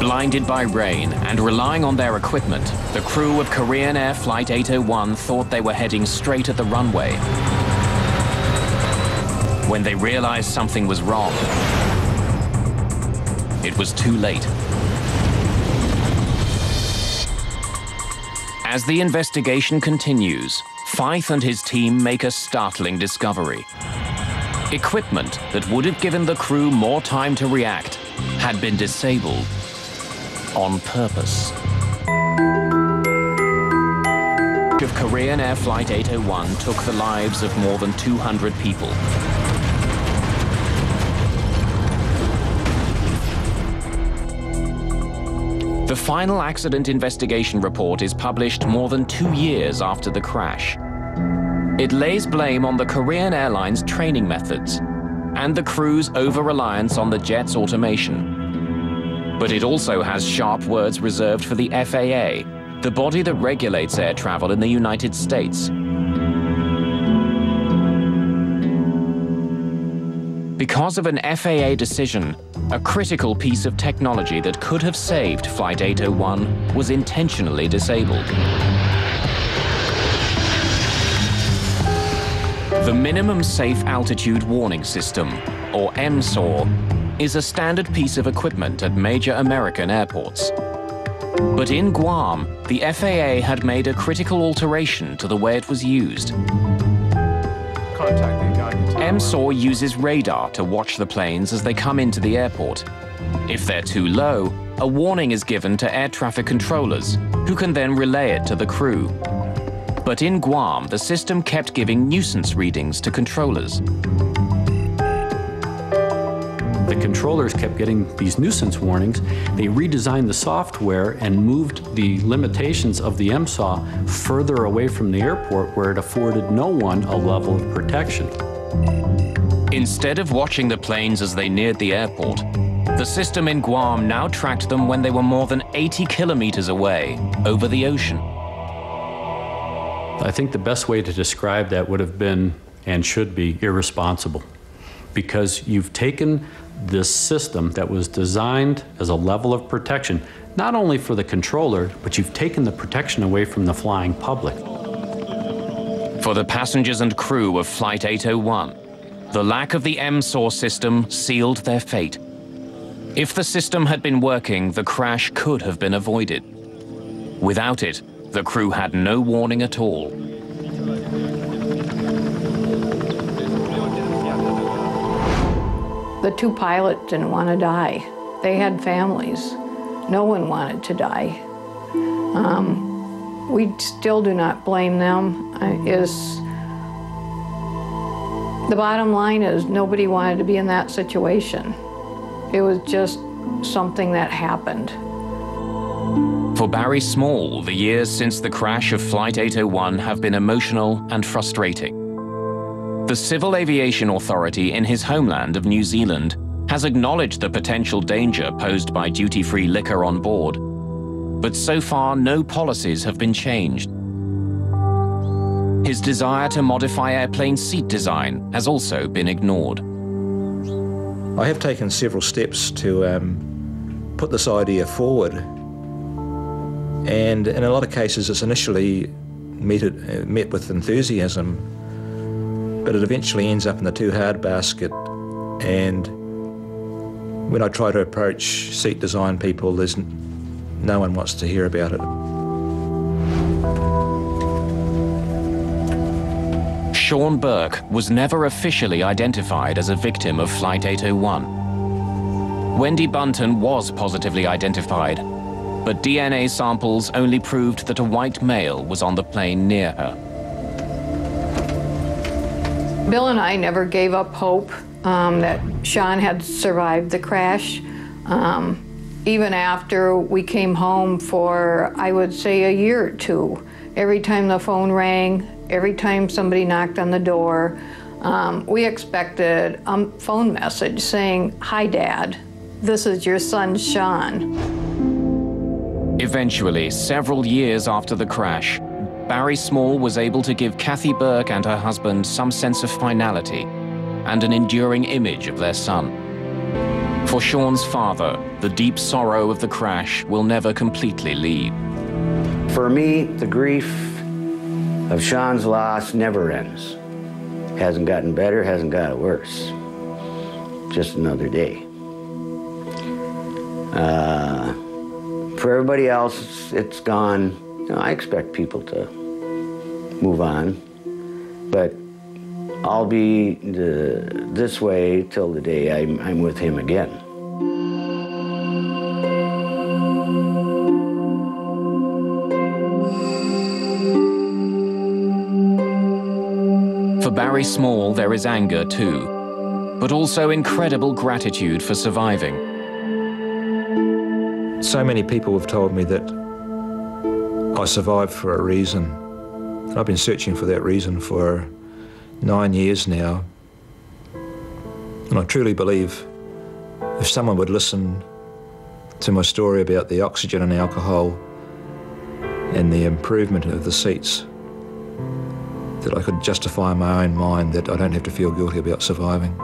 Blinded by rain and relying on their equipment, the crew of Korean Air Flight 801 thought they were heading straight at the runway. When they realized something was wrong, it was too late. As the investigation continues, Feith and his team make a startling discovery. Equipment that would have given the crew more time to react had been disabled on purpose. Of Korean Air Flight 801 took the lives of more than 200 people. The final accident investigation report is published more than 2 years after the crash. It lays blame on the Korean Airlines training methods and the crew's over-reliance on the jet's automation. But it also has sharp words reserved for the FAA, the body that regulates air travel in the United States. Because of an FAA decision, a critical piece of technology that could have saved Flight 801 was intentionally disabled. The Minimum Safe Altitude Warning System, or MSAW, is a standard piece of equipment at major American airports. But in Guam, the FAA had made a critical alteration to the way it was used. MSAW uses radar to watch the planes as they come into the airport. If they're too low, a warning is given to air traffic controllers, who can then relay it to the crew. But in Guam, the system kept giving nuisance readings to controllers. The controllers kept getting these nuisance warnings. They redesigned the software and moved the limitations of the MSAW further away from the airport, where it afforded no one a level of protection. Instead of watching the planes as they neared the airport, the system in Guam now tracked them when they were more than 80 kilometers away, over the ocean. I think the best way to describe that would have been, and should be, irresponsible. Because you've taken this system that was designed as a level of protection, not only for the controller, but you've taken the protection away from the flying public. For the passengers and crew of Flight 801, the lack of the MSAW system sealed their fate. If the system had been working, the crash could have been avoided. Without it, the crew had no warning at all. The two pilots didn't want to die. They had families. No one wanted to die. We still do not blame them. The bottom line is nobody wanted to be in that situation. It was just something that happened. For Barry Small, the years since the crash of Flight 801 have been emotional and frustrating. The Civil Aviation Authority in his homeland of New Zealand has acknowledged the potential danger posed by duty-free liquor on board, but so far no policies have been changed. His desire to modify airplane seat design has also been ignored. I have taken several steps to put this idea forward, and in a lot of cases it's initially met with enthusiasm, but it eventually ends up in the too hard basket. And when I try to approach seat design people, no one wants to hear about it. Sean Burke was never officially identified as a victim of Flight 801. Wendy Bunton was positively identified, but DNA samples only proved that a white male was on the plane near her. Bill and I never gave up hope that Sean had survived the crash. Even after we came home for, I would say, a year or two, every time the phone rang, every time somebody knocked on the door, we expected a phone message saying, "Hi, Dad, this is your son, Sean." Eventually, several years after the crash, Barry Small was able to give Kathy Burke and her husband some sense of finality and an enduring image of their son. For Sean's father, the deep sorrow of the crash will never completely leave. For me, the grief of Sean's loss never ends. Hasn't gotten better, hasn't got worse. Just another day. For everybody else, it's gone. You know, I expect people to move on, but I'll be this way till the day I'm with him again. For Barry Small, there is anger too, but also incredible gratitude for surviving. So many people have told me that I survived for a reason. And I've been searching for that reason for 9 years now. And I truly believe if someone would listen to my story about the oxygen and alcohol and the improvement of the seats, that I could justify in my own mind that I don't have to feel guilty about surviving.